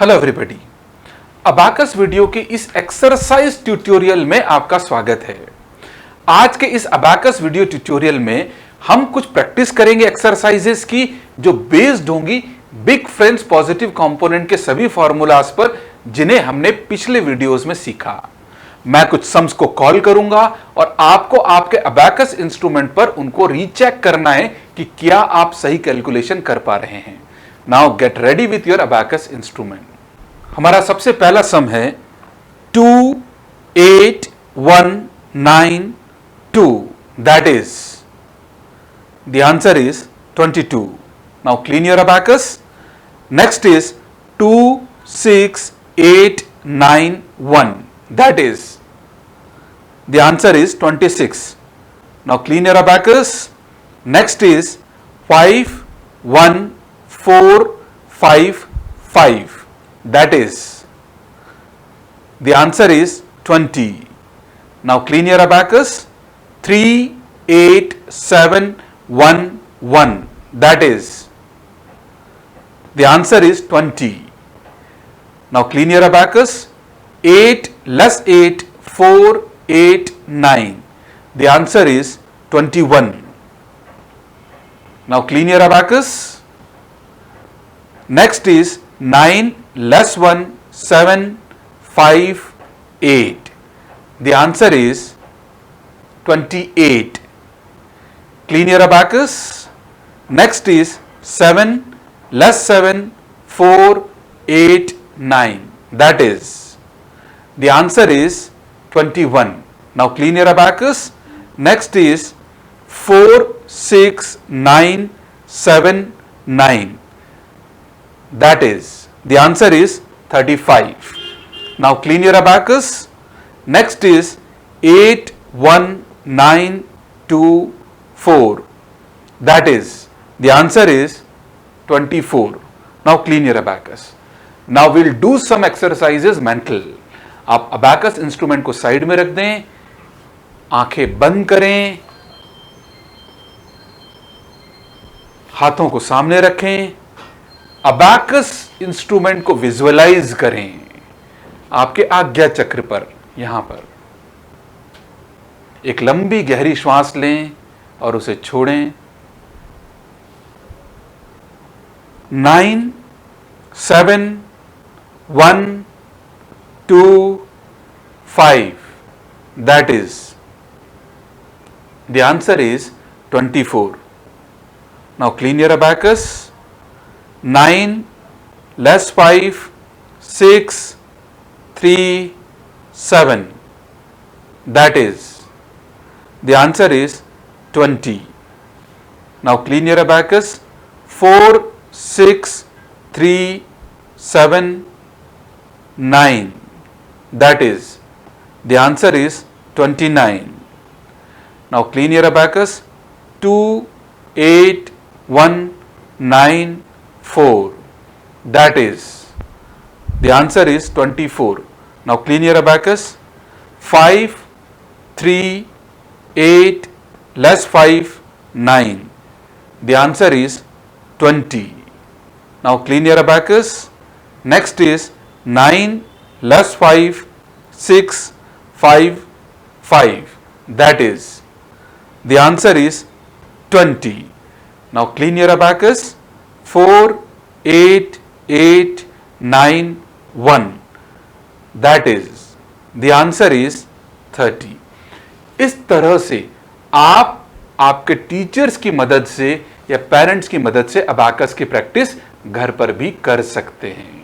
Hello everybody, abacus video के इस exercise tutorial में आपका स्वागत है। आज के इस अबाकस वीडियो ट्यूटोरियल में हम कुछ प्रैक्टिस करेंगे एक्सरसाइजेस की जो बेस्ड होंगी बिग फ्रेंड्स पॉजिटिव कंपोनेंट के सभी फॉर्मूलाज पर जिन्हें हमने पिछले वीडियोस में सीखा। मैं कुछ सम्स को कॉल करूंगा और आपको आपके अबाकस इंस्ट्रूमेंट पर उनको रीचेक करना है कि क्या आप सही कैलकुलेशन कर पा रहे हैं। Now get ready with your abacus instrument. हमारा सबसे पहला सम है 28192, that is the answer is 22। Now clean your abacus. Next is 26891, that is the answer is 26। Now clean your abacus. Next is 51455, that is the answer is 20. Now clean your abacus. 38711, that is the answer is 20. Now clean your abacus. 8 less 8 489, the answer is 21. Now clean your abacus. Next is 9 less 1 758, the answer is 28. Clean your abacus. Next is 7 less 7 489, that is the answer is 21. Now clean your abacus. Next is 46979, that is the answer is 35. Now clean your abacus. Next is 81924, that is the answer is 24. Now clean your abacus. Now we'll do some exercises mental. आप abacus instrument को side में रख दें, आंखें बंद करें, हाथों को सामने रखें, अबाकस इंस्ट्रूमेंट को विजुअलाइज करें आपके आज्ञा चक्र पर। यहां पर एक लंबी गहरी श्वास लें और उसे छोड़ें। 9 7 1 2 5, that is the answer is 24. Now clean your abacus. 9 less 5 6 3 7, that is the answer is 20. Now clean your abacus. 4 6 3 7 9, that is the answer is 29. Now clean your abacus. 28194, that is the answer is 24. Now clean your abacus. 5 3 8 less 5 9, the answer is 20. Now clean your abacus. Next is 9 less 5 6 5 5, that is the answer is 20. Now clean your abacus. 4 8 8 9 1, that is the answer is 30. इस तरह से आप आपके teachers की मदद से या parents की मदद से अबाकस की प्रैक्टिस घर पर भी कर सकते हैं।